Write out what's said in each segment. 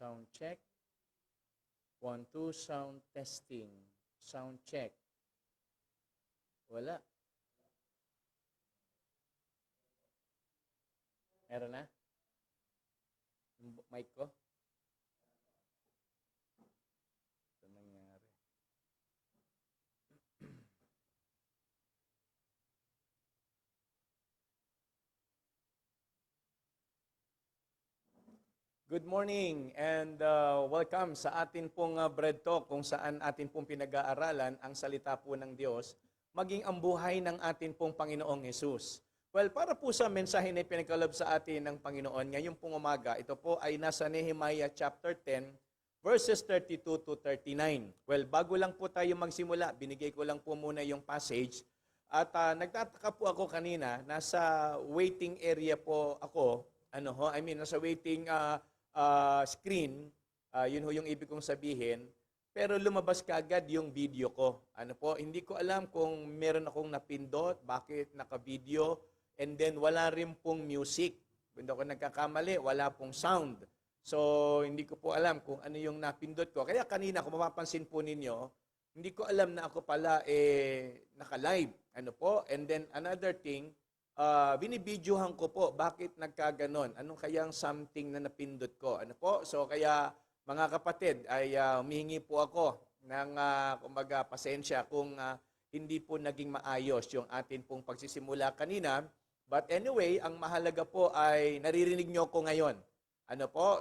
Sound check. 1, 2, sound testing. Sound check. Wala. Meron na? Yung mic ko? Ito nangyari. Good morning and welcome sa atin pong Bread Talk kung saan atin pong pinag-aaralan ang salita po ng Diyos, maging ang buhay ng atin pong Panginoong Hesus. Well, para po sa mensahe na pinagkaloob sa atin ng Panginoon, ngayong pong umaga, ito po ay nasa Nehemiah chapter 10, verses 32 to 39. Well, bago lang po tayo magsimula, binigay ko lang po muna yung passage. At nagtataka po ako kanina, nasa waiting area po ako, nasa waiting screen, yun ho yung ibig kong sabihin, pero lumabas kaagad yung video ko. Hindi ko alam kung meron akong napindot, bakit naka-video, and then wala rin pong music. Hindi ako nagkakamali, wala pong sound. So, hindi ko po alam kung ano yung napindot ko. Kaya kanina, kung mapapansin po ninyo, hindi ko alam na ako pala naka-live. And then another thing, binibidyohan ko po bakit nagkaganon. Anong kayang something na napindot ko? So kaya mga kapatid ay humihingi po ako ng kumbaga pasensya kung hindi po naging maayos yung atin pong pagsisimula kanina. But anyway, ang mahalaga po ay naririnig nyo ko ngayon.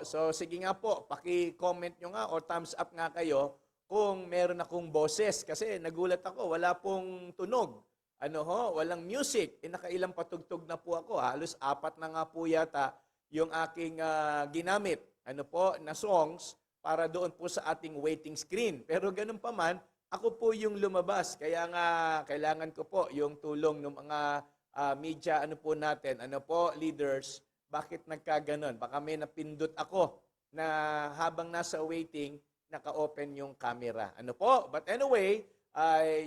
So sige nga po, paki-comment nyo nga o thumbs up nga kayo kung meron akong boses kasi nagulat ako, wala pong tunog. Walang music. Nakailang patugtog na po ako. Halos 4 na nga po yata yung aking ginamit na songs para doon po sa ating waiting screen. Pero ganun pa man, ako po yung lumabas. Kaya nga kailangan ko po yung tulong ng mga media natin, leaders. Bakit nagkaganon? Baka may napindot ako na habang nasa waiting, naka-open yung camera. But anyway,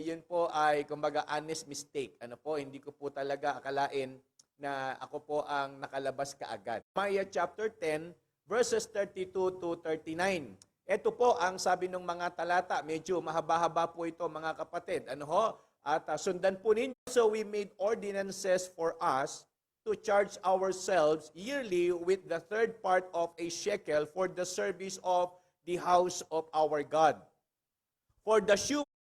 yun po ay kumbaga honest mistake. Hindi ko po talaga akalain na ako po ang nakalabas kaagad. Nehemiah chapter 10 verses 32 to 39. Ito po ang sabi ng mga talata, medyo mahaba-haba po ito mga kapatid. At sundan po ninyo. So we made ordinances for us to charge ourselves yearly with the third part of a shekel for the service of the house of our God. For the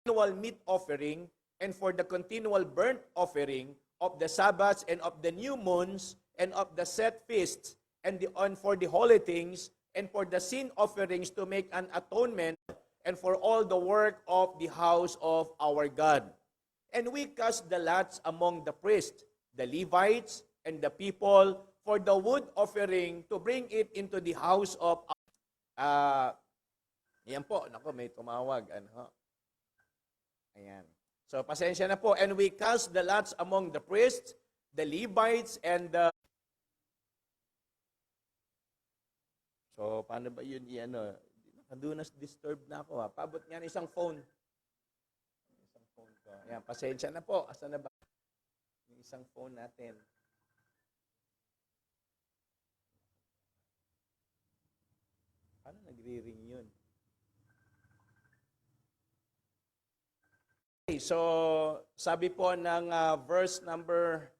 continual meat offering, and for the continual burnt offering of the Sabbaths and of the new moons and of the set feasts and for the holy things and for the sin offerings to make an atonement and for all the work of the house of our God. And we cast the lots among the priests, the Levites, and the people for the wood offering to bring it into the house of yan po, may tumawag. Ayan. So, pasensya na po. And we cast the lots among the priests, the Levites, and the... So, paano ba yun Do not disturb na ako ha. Paabot nga isang phone. Isang phone ko. Ayan, pasensya na po. Asa na ba? Yung isang phone natin. Paano nagre-ring yun? Okay, so sabi po ng verse number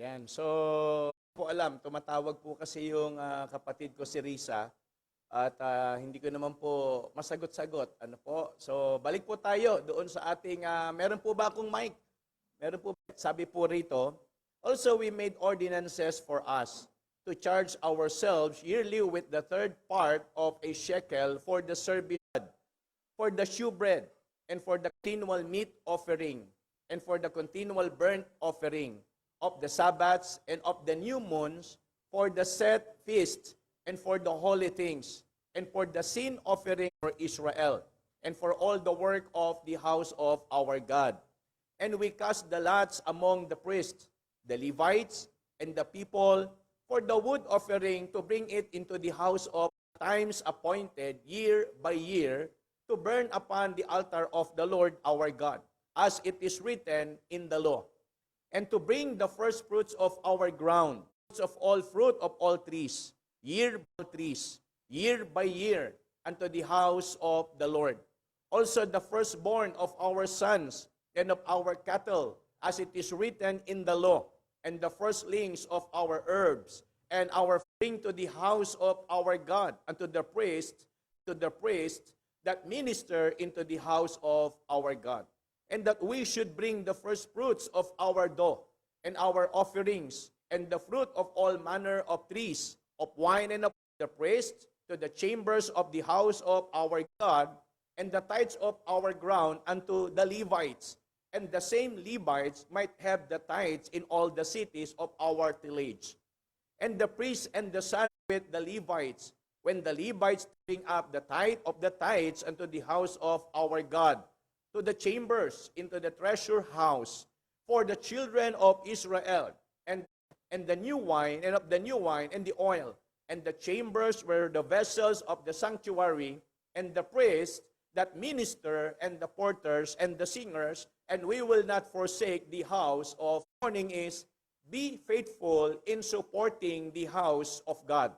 Yan. So, po alam, tumatawag po kasi yung kapatid ko si Risa at hindi ko naman po masagot-sagot. Ano po? So, balik po tayo doon sa ating, meron po ba akong mic? Meron po, sabi po rito, also we made ordinances for us to charge ourselves yearly with the third part of a shekel for the service, for the shewbread, and for the continual meat offering, and for the continual burnt offering, of the Sabbaths and of the new moons, for the set feasts, and for the holy things, and for the sin offering for Israel, and for all the work of the house of our God. And we cast the lots among the priests, the Levites, and the people for the wood offering to bring it into the house of times appointed year by year to burn upon the altar of the Lord our God, as it is written in the law, and to bring the first fruits of our ground, fruit of all trees, year by year, unto the house of the Lord. Also the firstborn of our sons and of our cattle, as it is written in the law, and the firstlings of our herbs, and our bring to the house of our God, unto the priest, that minister into the house of our God. And that we should bring the first fruits of our dough, and our offerings, and the fruit of all manner of trees, of wine and of the priest, to the chambers of the house of our God, and the tithes of our ground unto the Levites. And the same Levites might have the tithes in all the cities of our tillage. And the priests and the sons with the Levites, when the Levites bring up the tithe of the tithes unto the house of our God, to the chambers, into the treasure house, for the children of Israel, and the new wine, and of the new wine, and the oil, and the chambers were the vessels of the sanctuary, and the priests that minister, and the porters, and the singers, and we will not forsake the house of morning is, be faithful in supporting the house of God.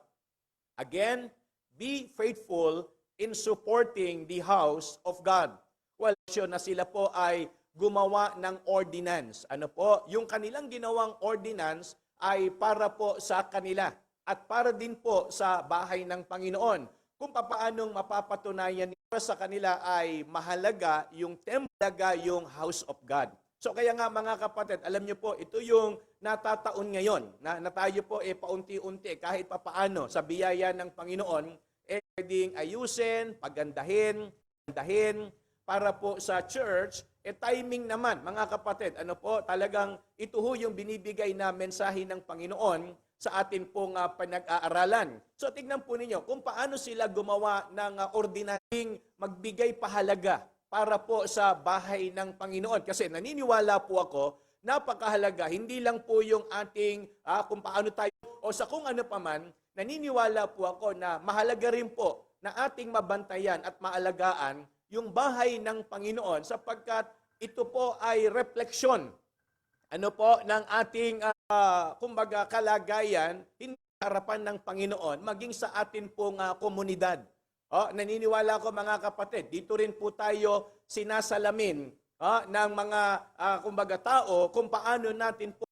Again, be faithful in supporting the house of God. Well, na sila po ay gumawa ng ordinance. Ano po? Yung kanilang ginawang ordinance ay para po sa kanila at para din po sa bahay ng Panginoon. Kung paanong mapapatunayan para sa kanila ay mahalaga yung templo, yung house of God. So kaya nga mga kapatid, alam niyo po, ito yung natataon ngayon na tayo po paunti-unti kahit papaano sa biyaya ng Panginoon pwedeng ayusin, pagandahin, para po sa church, timing naman, mga kapatid, ano po, talagang ito ho yung binibigay na mensahe ng Panginoon sa atin pong pinag-aaralan. So tignan po ninyo kung paano sila gumawa ng ordinaryong magbigay pahalaga para po sa bahay ng Panginoon. Kasi naniniwala po ako, napakahalaga, hindi lang po yung ating kung paano tayo o sa kung ano paman, naniniwala po ako na mahalaga rin po na ating mabantayan at maalagaan yung bahay ng Panginoon sapagkat ito po ay refleksyon ng ating kumbaga kalagayan hindi sa harapan ng Panginoon maging sa atin pong komunidad. Naniniwala ko mga kapatid, dito rin po tayo sinasalamin ng mga kumbaga tao kung paano natin po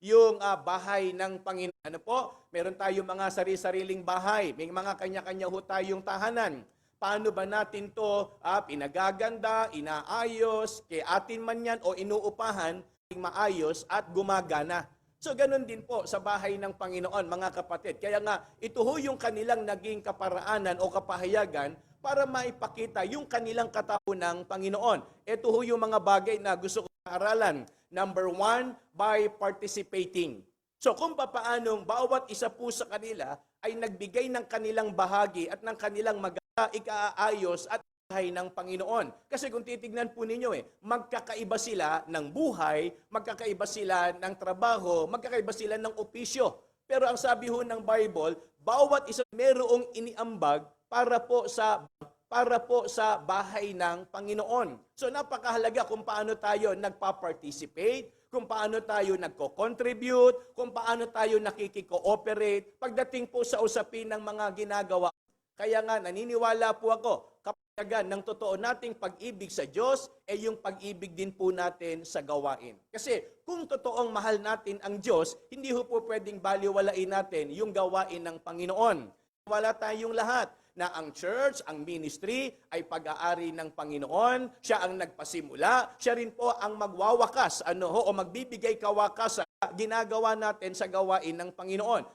yung bahay ng Panginoon. Ano po? Meron tayong mga sari-sariling bahay, may mga kanya-kanya ho tayong tahanan. Paano ba natin to pinagaganda, inaayos, kay atin man yan o inuupahan, maayos at gumagana. So ganun din po sa bahay ng Panginoon, mga kapatid. Kaya nga, ito ho yung kanilang naging kaparaanan o kapahayagan para maipakita yung kanilang katao ng Panginoon. Ito ho yung mga bagay na gusto kong aralan. Number 1, by participating. So kung papaanong bawat isa po sa kanila ay nagbigay ng kanilang bahagi at ng kanilang ikaayos at buhay ng Panginoon. Kasi kung titignan po ninyo magkakaiba sila ng buhay, magkakaiba sila ng trabaho, magkakaiba sila ng opisyo. Pero ang sabi ho ng Bible, bawat isa merong iniambag para po sa bahay ng Panginoon. So napakahalaga kung paano tayo nagpa-participate, kung paano tayo nagko-contribute, kung paano tayo nakiki-cooperate pagdating po sa usapin ng mga ginagawa. Kaya nga naniniwala po ako, ng totoo nating pag-ibig sa Diyos ay yung pag-ibig din po natin sa gawain. Kasi kung totoong mahal natin ang Diyos, hindi po pwedeng baliwalain natin yung gawain ng Panginoon. Wala tayong lahat na ang church, ang ministry ay pag-aari ng Panginoon, siya ang nagpasimula, siya rin po ang magwawakas o magbibigay kawakas sa ginagawa natin sa gawain ng Panginoon.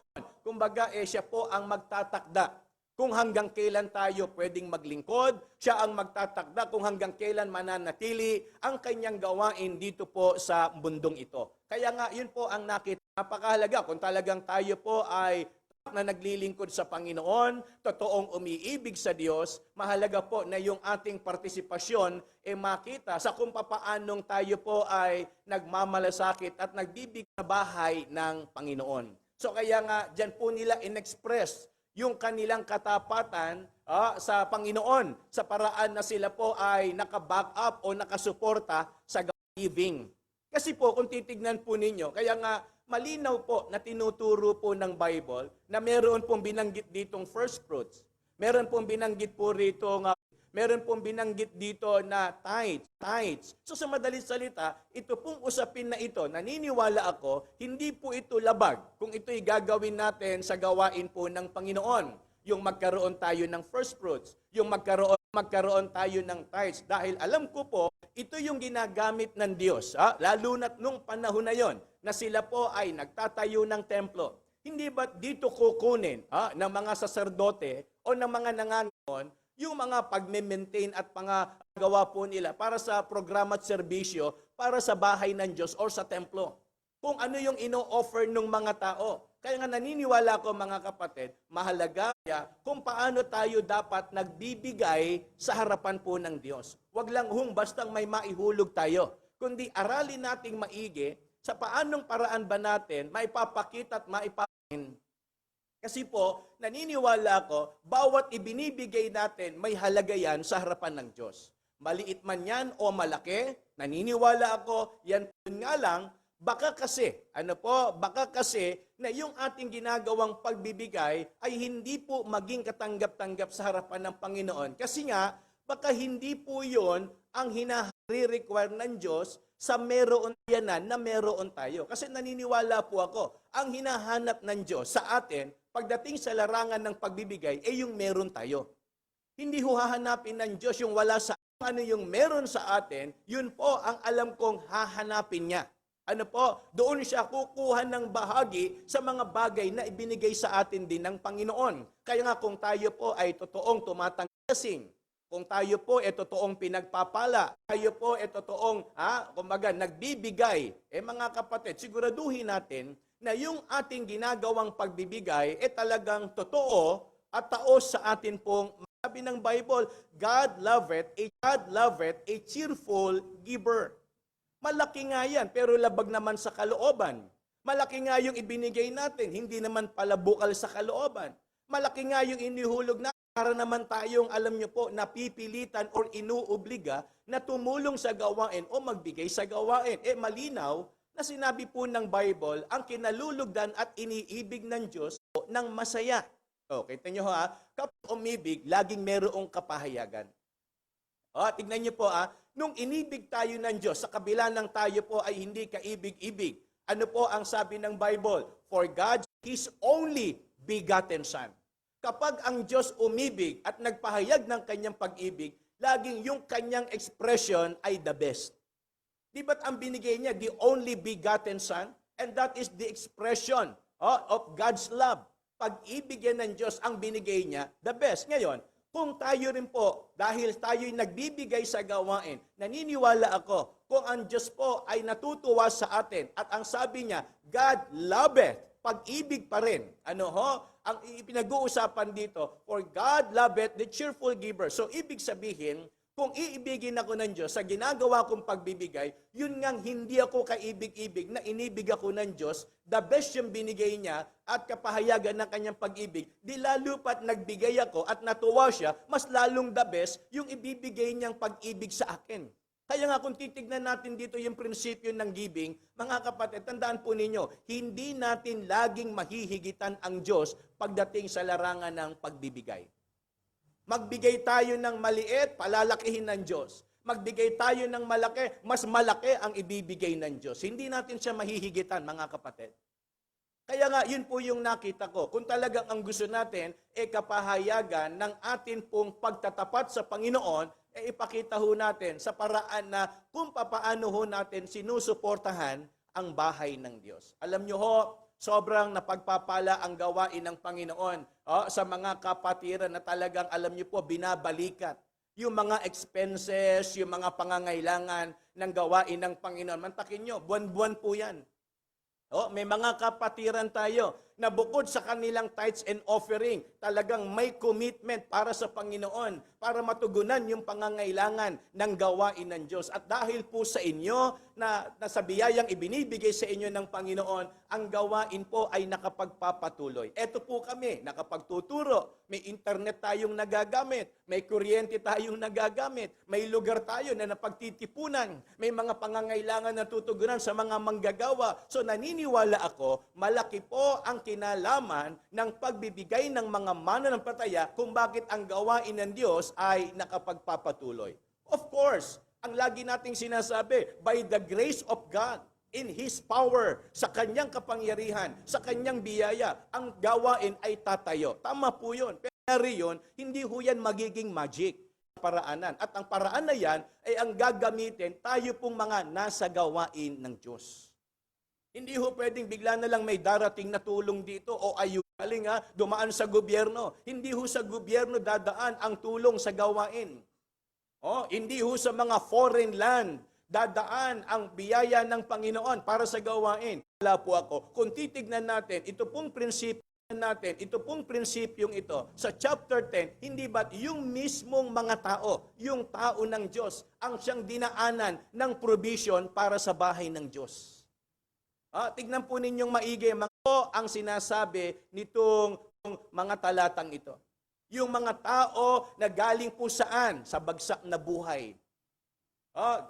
Kumbaga, siya po ang magtatakda kung hanggang kailan tayo pwedeng maglingkod, siya ang magtatakda kung hanggang kailan mananatili ang kanyang gawain dito po sa mundong ito. Kaya nga, yun po ang nakita. Napakahalaga kung talagang tayo po ay na naglilingkod sa Panginoon, totoong umiibig sa Diyos, mahalaga po na yung ating partisipasyon makita sa kung papaanong tayo po ay nagmamalasakit at nagbibigay na bahay ng Panginoon. So kaya nga, dyan po nila in-express yung kanilang katapatan sa Panginoon sa paraan na sila po ay naka-back up o nakasuporta sa giving. Kasi po, kung titignan po ninyo, kaya nga malinaw po na tinuturo po ng Bible na meron pong binanggit ditong first fruits. Meron pong binanggit po rito meron pong binanggit dito na tithes. So sa madaling salita, ito pong usapin na ito, naniniwala ako, hindi po ito labag kung ito'y gagawin natin sa gawain po ng Panginoon. Yung magkaroon tayo ng first fruits, yung magkaroon tayo ng tithes. Dahil alam ko po, ito yung ginagamit ng Diyos, lalo na't nung panahon na yon na sila po ay nagtatayo ng templo. Hindi ba dito kukunin ng mga saserdote o ng mga nangangaon yung mga pagme-maintain at pangagawa po nila para sa programa at serbisyo para sa bahay ng Diyos o sa templo. Kung ano yung ino-offer ng mga tao. Kaya nga naniniwala ko mga kapatid, mahalaga kung paano tayo dapat nagbibigay sa harapan po ng Diyos. Huwag lang bastang may maihulog tayo, kundi aralin nating maigi sa paanong paraan ba natin maipapakita at maipapain. Kasi po, naniniwala ako, bawat ibinibigay natin, may halaga yan sa harapan ng Diyos. Maliit man yan o malaki, naniniwala ako, yan nga lang, baka kasi na yung ating ginagawang pagbibigay ay hindi po maging katanggap-tanggap sa harapan ng Panginoon. Kasi nga, baka hindi po yon ang require ng Diyos sa meron yanan na meron tayo. Kasi naniniwala po ako, ang hinahanap ng Diyos sa atin, pagdating sa larangan ng pagbibigay, yung meron tayo. Hindi hahanapin ng Diyos yung wala sa ano yung meron sa atin, yun po ang alam kong hahanapin niya. Ano po, doon siya kukuha ng bahagi sa mga bagay na ibinigay sa atin din ng Panginoon. Kaya nga kung tayo po ay totoong tumatanggasing, kung tayo po ay totoong pinagpapala, tayo po ay totoong, nagbibigay, mga kapatid, siguraduhin natin na yung ating ginagawang pagbibigay talagang totoo at taos sa atin pong, sabi ng Bible, God loveth a cheerful giver. Malaki nga yan, pero labag naman sa kalooban. Malaki nga yung ibinigay natin, hindi naman pala bukal sa kalooban. Malaki nga yung inihulog natin, para naman tayong, alam nyo po, napipilitan or inuobliga na tumulong sa gawain o magbigay sa gawain. Malinaw na sinabi po ng Bible, ang kinalulugdan at iniibig ng Diyos ng masaya. Kita nyo kapag umibig, laging merong kapahayagan. Tignan nyo po nung inibig tayo ng Diyos, sa kabila ng tayo po ay hindi kaibig-ibig. Ano po ang sabi ng Bible? For God, His only begotten Son. Kapag ang Diyos umibig at nagpahayag ng kanyang pag-ibig, laging yung kanyang expression ay the best. Di ba't ang binigay niya, the only begotten Son? And that is the expression of God's love. Pag-ibig yan ng Diyos, ang binigay niya, the best. Ngayon, kung tayo rin po, dahil tayo'y nagbibigay sa gawain, naniniwala ako, kung ang Diyos po ay natutuwa sa atin, at ang sabi niya, God loveth, pag-ibig pa rin. Ang pinag-uusapan dito, for God loveth the cheerful giver. So, ibig sabihin, kung iibigin ako ng Diyos sa ginagawa kong pagbibigay, yun ngang hindi ako kaibig-ibig na inibig ako ng Diyos, the best yung binigay niya at kapahayagan ng kanyang pag-ibig, di lalo pat nagbigay ako at natuwa siya, mas lalong the best yung ibibigay niyang pag-ibig sa akin. Kaya nga kung titignan natin dito yung prinsipyo ng giving, mga kapatid, tandaan po ninyo, hindi natin laging mahihigitan ang Diyos pagdating sa larangan ng pagbibigay. Magbigay tayo ng maliit, palalakihin ng Diyos. Magbigay tayo ng malaki, mas malaki ang ibibigay ng Diyos. Hindi natin siya mahihigitan, mga kapatid. Kaya nga, yun po yung nakita ko. Kung talagang ang gusto natin, kapahayagan ng atin pong pagtatapat sa Panginoon, ipakita ho natin sa paraan na kung papaano ho natin sinusuportahan ang bahay ng Diyos. Alam nyo ho, sobrang napagpapala ang gawain ng Panginoon sa mga kapatiran na talagang, alam nyo po, binabalikat yung mga expenses, yung mga pangangailangan ng gawain ng Panginoon. Mantakin nyo, buwan-buwan po yan. May mga kapatiran tayo na bukod sa kanilang tithes and offering, talagang may commitment para sa Panginoon, para matugunan yung pangangailangan ng gawain ng Diyos. At dahil po sa inyo, na sa biyayang ibinibigay sa inyo ng Panginoon, ang gawain po ay nakapagpapatuloy. Eto po kami, nakapagtuturo, may internet tayong nagagamit, may kuryente tayong nagagamit, may lugar tayo na napagtitipunan, may mga pangangailangan na tutugunan sa mga manggagawa. So naniniwala ako, malaki po ang kinalaman ng pagbibigay ng mga mananampalataya kung bakit ang gawain ng Diyos ay nakapagpapatuloy. Of course, ang lagi nating sinasabi, by the grace of God, in His power, sa Kanyang kapangyarihan, sa Kanyang biyaya, ang gawain ay tatayo. Tama po yun. Pero yun, hindi ho yan magiging magic paraanan. At ang paraan na yan ay ang gagamitin tayo pong mga nasa gawain ng Diyos. Hindi ho pwedeng bigla na lang may darating na tulong dito o ayun galing dumaan sa gobyerno. Hindi ho sa gobyerno dadaan ang tulong sa gawain. Hindi ho sa mga foreign land dadaan ang biyaya ng Panginoon para sa gawain. Wala po ako. Kung titignan natin, ito pong prinsipyong ito, sa chapter 10, hindi ba't yung mismong mga tao, yung tao ng Diyos, ang siyang dinaanan ng provision para sa bahay ng Diyos? Tignan po ninyong maigi, ang sinasabi nitong mga talatang ito. Yung mga tao na galing po saan? Sa bagsak na buhay.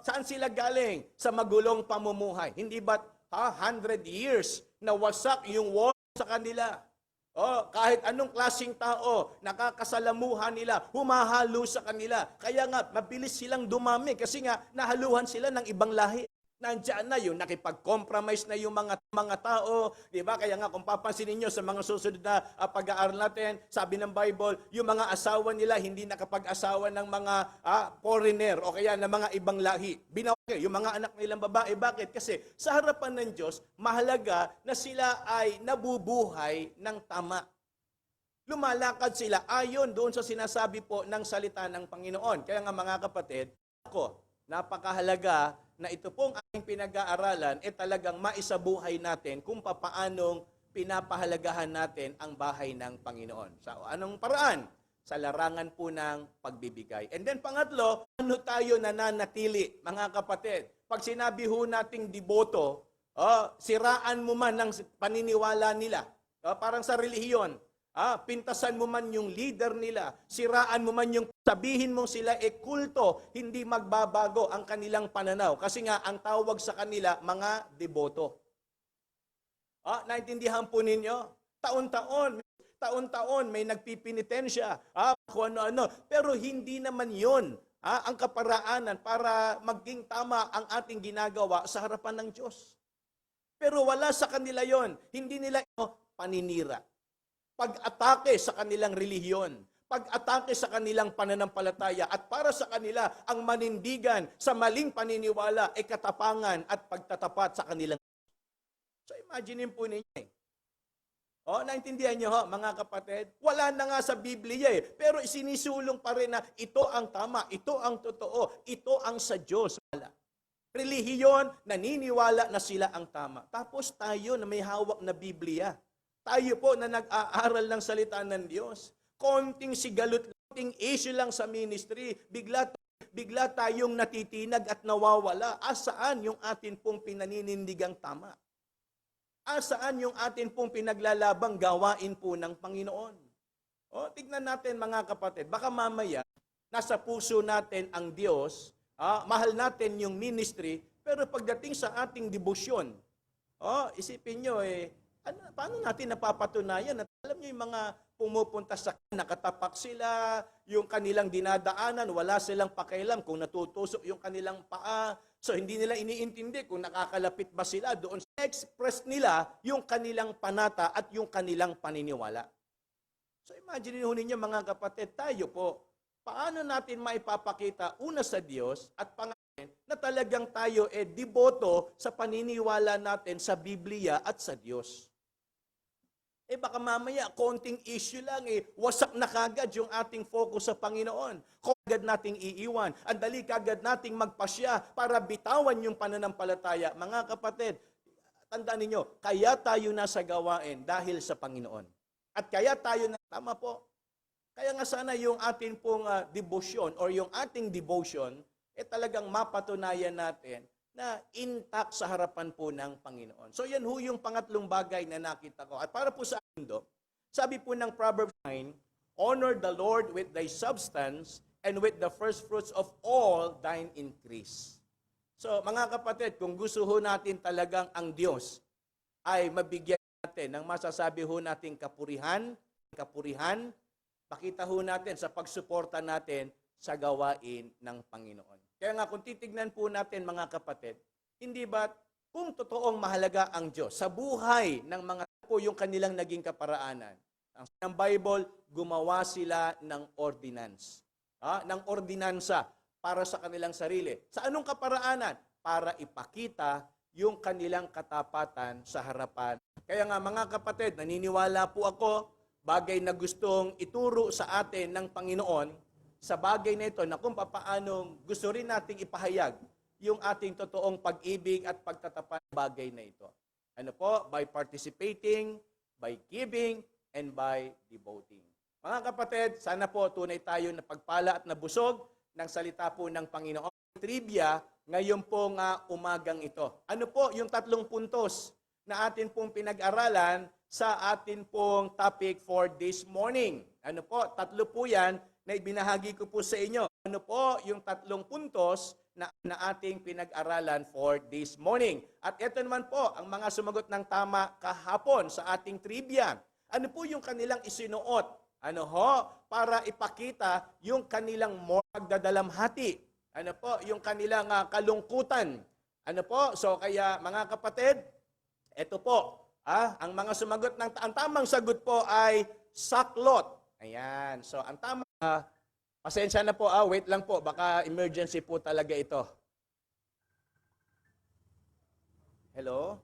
Saan sila galing? Sa magulong pamumuhay. Hindi ba't 100 years na wasak yung wall sa kanila? Kahit anong klaseng tao, nakakasalamuhan nila, humahalo sa kanila. Kaya nga, mabilis silang dumami kasi nga nahaluhan sila ng ibang lahi. Nandiyan na yung nakipag-compromise na yung mga tao, di ba? Kaya nga kung papansinin niyo sa mga susunod na pag-aaral natin, sabi ng Bible, yung mga asawa nila hindi nakapag-asawa ng mga foreigner o kaya ng mga ibang lahi. Binawag yung mga anak nilang babae. Bakit? Kasi sa harapan ng Diyos, mahalaga na sila ay nabubuhay ng tama. Lumalakad sila ayon doon sa sinasabi po ng salita ng Panginoon. Kaya nga mga kapatid, napakahalaga na ito pong ating pinag-aaralan talagang maisabuhay natin kung papaanong pinapahalagahan natin ang bahay ng Panginoon. Sa anong paraan? Sa larangan po ng pagbibigay. And then pangatlo, ano tayo nananatili, mga kapatid? Pag sinabi ho nating deboto, siraan mo man ng paniniwala nila, parang sa relihiyon, pintasan mo man yung leader nila, siraan mo man yung sabihin mo sila kulto, hindi magbabago ang kanilang pananaw. Kasi nga, ang tawag sa kanila, mga deboto. Naintindihan po ninyo? Taon-taon, may nagpipinitensya, kung ano-ano. Pero hindi naman yon ang kaparaanan para maging tama ang ating ginagawa sa harapan ng Diyos. Pero wala sa kanila yon. Hindi nila paninira. Pag-atake sa kanilang relihiyon, pag-atake sa kanilang pananampalataya, at para sa kanila, ang manindigan sa maling paniniwala ay katapangan at pagtatapat sa kanilang. So imagine po ninyo. Naintindihan nyo mga kapatid? Wala na nga sa Biblia pero isinisulong pa rin na ito ang tama, ito ang totoo, ito ang sa Diyos. Relihiyon, naniniwala na sila ang tama. Tapos tayo na may hawak na Biblia. Tayo po na nag-aaral ng salita ng Diyos. Konting sigalot, konting issue lang sa ministry, bigla tayong natitinag at nawawala. Asaan yung atin pong pinaninindigang tama? Asaan yung atin pong pinaglalabang gawain po ng Panginoon? Tignan natin mga kapatid, baka mamaya nasa puso natin ang Diyos, mahal natin yung ministry, pero pagdating sa ating debosyon, isipin nyo paano natin napapatunayan na Alam niyo yung mga pumupunta sa nakatapak sila, yung kanilang dinadaanan, wala silang pakialam kung natutusok yung kanilang paa. So hindi nila iniintindi kung nakakalapit ba sila doon. Express nila yung kanilang panata at yung kanilang paniniwala. So imagine ninyo mga kapatid, tayo po, paano natin maipapakita una sa Diyos at pangalawa na talagang tayo deboto sa paniniwala natin sa Biblia at sa Diyos. Baka mamaya, konting issue lang wasak na kagad yung ating focus sa Panginoon. Kagad nating iiwan. Andali kagad nating magpasya para bitawan yung pananampalataya. Mga kapatid, tandaan ninyo, kaya tayo nasa gawain dahil sa Panginoon. At kaya tayo tama po. Kaya nga sana yung ating pong devotion or yung ating devotion, talagang mapatunayan natin na intact sa harapan po ng Panginoon. So yan ho yung pangatlong bagay na nakita ko. At para po sa mundo, sabi po ng Proverbs 9, honor the Lord with thy substance and with the first fruits of all thine increase. So mga kapatid, kung gusto ho natin talagang ang Diyos ay mabigyan natin ng masasabi ho nating kapurihan, pakita ho natin sa pagsuporta natin sa gawain ng Panginoon. Kaya nga kung titignan po natin mga kapatid, hindi ba kung totoong mahalaga ang Diyos sa buhay ng mga po yung kanilang naging kaparaanan. Ang Bible, gumawa sila ng ordinance. Ng ordinansa para sa kanilang sarili. Sa anong kaparaanan? Para ipakita yung kanilang katapatan sa harapan. Kaya nga mga kapatid, naniniwala po ako, bagay na gustong ituro sa atin ng Panginoon, sa bagay na ito na kung papaanong gusto rin nating ipahayag yung ating totoong pag-ibig at pagtatapat bagay na ito. Ano po? By participating, by giving, and by devoting. Mga kapatid, sana po tunay tayo na pagpala at nabusog ng salita po ng Panginoon. Trivia, ngayon po nga umagang ito. Ano po yung 3 puntos na atin pong pinag-aralan sa atin pong topic for this morning? Ano po? 3 po yan na ibinahagi ko po sa inyo. Ano po yung 3 puntos na ating pinag-aralan for this morning? At ito naman po, ang mga sumagot ng tama kahapon sa ating trivia. Ano po yung kanilang isinuot? Ano ho? Para ipakita yung kanilang magdadalamhati. Ano po? Yung kanilang kalungkutan. Ano po? So kaya mga kapatid, ito po. Ang mga sumagot ang tamang sagot po ay saklot. Ayan. So, ang tama, pasensya na po, wait lang po, baka emergency po talaga ito. Hello?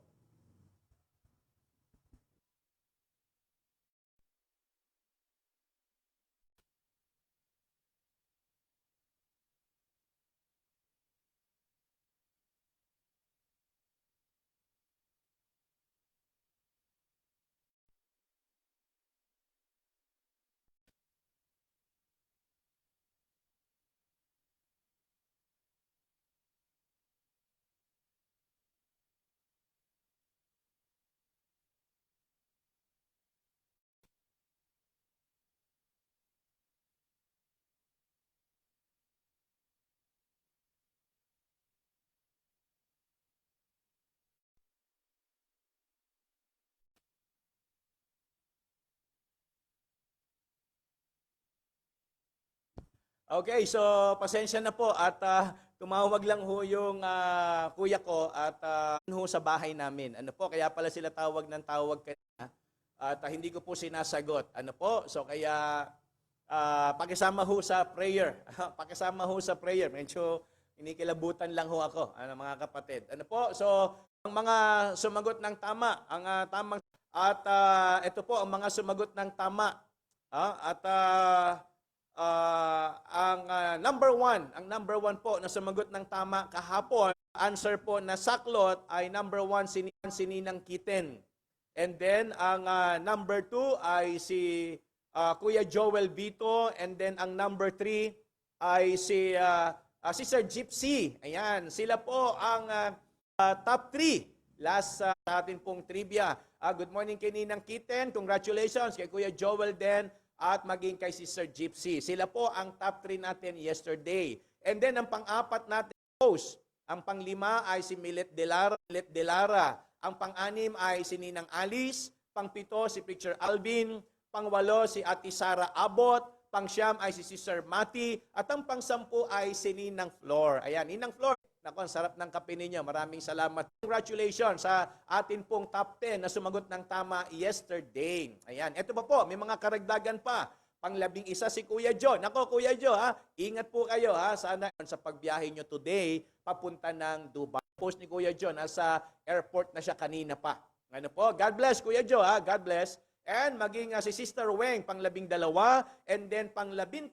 Okay, so pasensya na po at tumawag lang ho yung kuya ko at ho sa bahay namin. Ano po, kaya pala sila tawag ng tawag kanina at hindi ko po sinasagot. Ano po, so kaya pakisama ho sa prayer. Pakisama ho sa prayer. Medyo inikilabutan lang ho ako, mga kapatid. Ano po, so ang mga sumagot ng tama, ang tamang at ito po ang mga sumagot ng tama. Ang number one po na sumagot ng tama kahapon, answer po na saklot ay number 1 si Ninang Kiten. And then ang number 2 ay si Kuya Joel Vito, and then ang number 3 ay si Sir Gypsy. Ayan, sila po ang top 3 last sa atin pong trivia. Good morning kay Ninang Kiten, congratulations kay Kuya Joel din, at maging kay Sister Gypsy. Sila po ang top 3 natin yesterday. And then ang pang-4 natin host. Ang pang-5 ay si Milet Delara. Ang pang-6 ay si Ninang Alice. Pang-7 si Preacher Alvin. pang-8 si Ate Sara Abot, pang-9 ay si Sister Mati, at ang pang-10 ay si Ninang Flor. Ayan, Ninang Flor, naku, ang sarap ng kape ninyo. Maraming salamat. Congratulations sa atin pong top 10 na sumagot ng tama yesterday. Ayan, eto pa po, may mga karagdagan pa. Pang-11 si Kuya Joe. Nako, Kuya Joe, ha? Ingat po kayo, ha? Sana sa pagbiyahe nyo today, papunta ng Dubai. Post ni Kuya Joe, nasa airport na siya kanina pa. Ano po? God bless, Kuya Joe, ha? God bless. And maging si Sister Weng, pang-12. And then pang-13,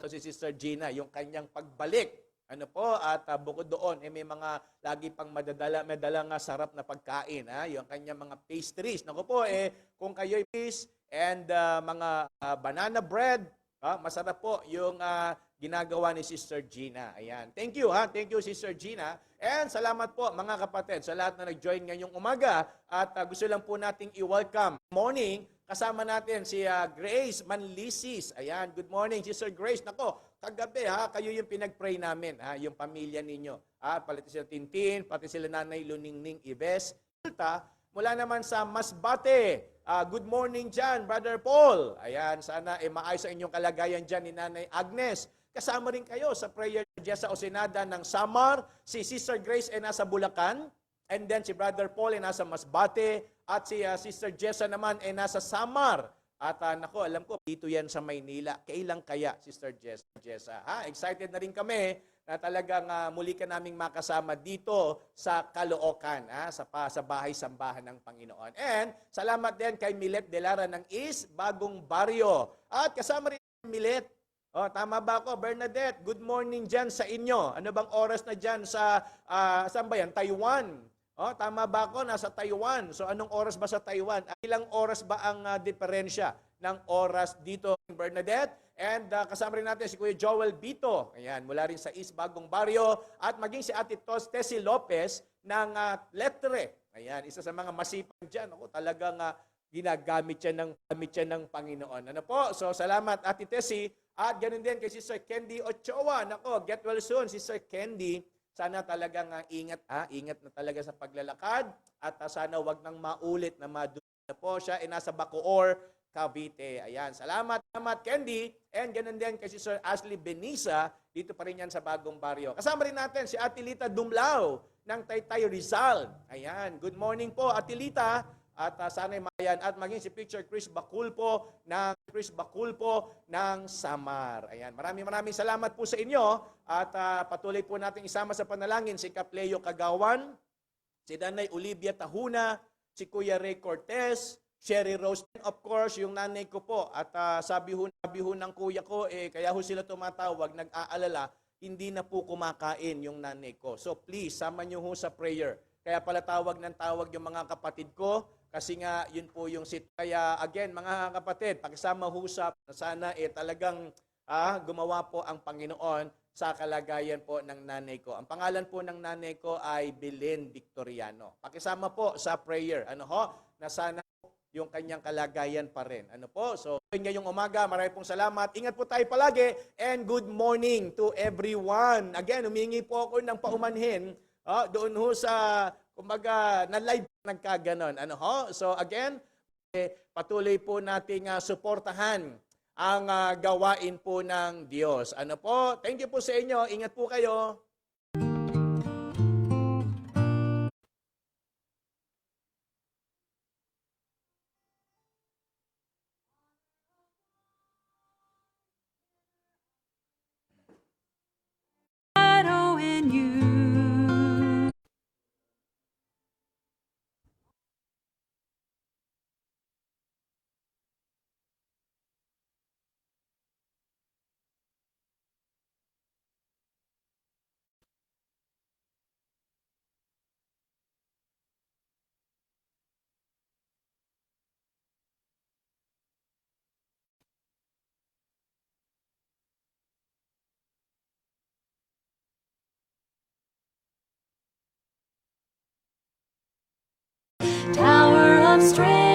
so si Sister Gina, yung kanyang pagbalik. Ano po? At bukod doon, may mga lagi pang madalang sarap na pagkain. Ha? Yung kanyang mga pastries. Naku po, kung kayo'y please, and mga banana bread, masarap po yung ginagawa ni Sister Gina. Ayan. Thank you, ha? Thank you, Sister Gina. And salamat po, mga kapatid, sa lahat na nag-join ngayong umaga. At gusto lang po nating i-welcome. Morning, kasama natin si Grace Manlisis. Ayan, good morning, Sister Grace. Nako, kagabi, ha, kayo yung pinag-pray namin, ha, yung pamilya ninyo. Pati sila Tintin, pati sila Nanay Luningning Ives. Mula naman sa Masbate. Good morning dyan, Brother Paul. Ayan, sana maayos ang inyong kalagayan dyan ni Nanay Agnes. Kasama rin kayo sa prayer sa Osenada ng Samar. Si Sister Grace ay nasa Bulacan. And then si Brother Paul ay nasa Masbate. At si Sister Jessa naman ay nasa Samar. At nako, alam ko, dito yan sa Maynila. Kailan kaya, Sister Jessa? Excited na rin kami na talagang muli ka naming makasama dito sa Caloocan, sa bahay-sambahan ng Panginoon. And salamat din kay Milet Delara ng East Bagong Baryo. At kasama rin Milet. Tama ba ako, Bernadette? Good morning dyan sa inyo. Ano bang oras na dyan sa, saan ba yan? Taiwan. Tama ba ako? Nasa Taiwan. So anong oras ba sa Taiwan? Ilang oras ba ang diferensya ng oras dito, Bernadette? And kasama rin natin si Kuya Joel Bito. Ayan, mula rin sa East Bagong Baryo. At maging si Ate Tessie Lopez ng Letre. Ayan, isa sa mga masipag dyan. Ako, talagang ginagamit siya ng Panginoon. Ano po? So salamat, Ate Tessie. At ganun din kay Sister Candy Ochoa. Nako, get well soon, Sister Candy. Sana talagang ingat na talaga sa paglalakad. At sana wag nang maulit na na po siya. Nasa Bacoor, Cavite. Ayan. Salamat, Candy. And ganun din kay Sister Ashley Benisa. Dito pa rin yan sa Bagong Baryo. Kasama rin natin si Atilita Dumlao ng Taytay Rizal. Ayan. Good morning po, Atilita. At sana'y mayan. At maging si Picture Chris Baculpo ng Samar. Ayan. Maraming salamat po sa inyo. At patuloy po natin isama sa panalangin si Kapleo Kagawan, si Nanay Olivia Tahuna, si Kuya Ray Cortez, Sherry Rose, of course, yung nanay ko po. At sabi ho ng kuya ko, kaya ho sila tumatawag, nag-aalala, hindi na po kumakain yung nanay ko. So please, sama nyo ho sa prayer. Kaya pala tawag yung mga kapatid ko, kasi nga yun po yung sit. Kaya again, mga kapatid, pakisama ho sa sana talagang gumawa po ang Panginoon sa kalagayan po ng nanay ko. Ang pangalan po ng nanay ko ay Belen Victoriano. Pakisama po sa prayer. Na sana yung kanyang kalagayan pa rin. Ano po? So, ngayong umaga, marami pong salamat. Ingat po tayo palagi and good morning to everyone. Again, humingi po ako ng paumanhin doon ho sa, kumbaga, na live nagkaganon. So, again, patuloy po nating suportahan ang gawain po ng Diyos. Ano po? Thank you po sa inyo. Ingat po kayo. Tower of strength.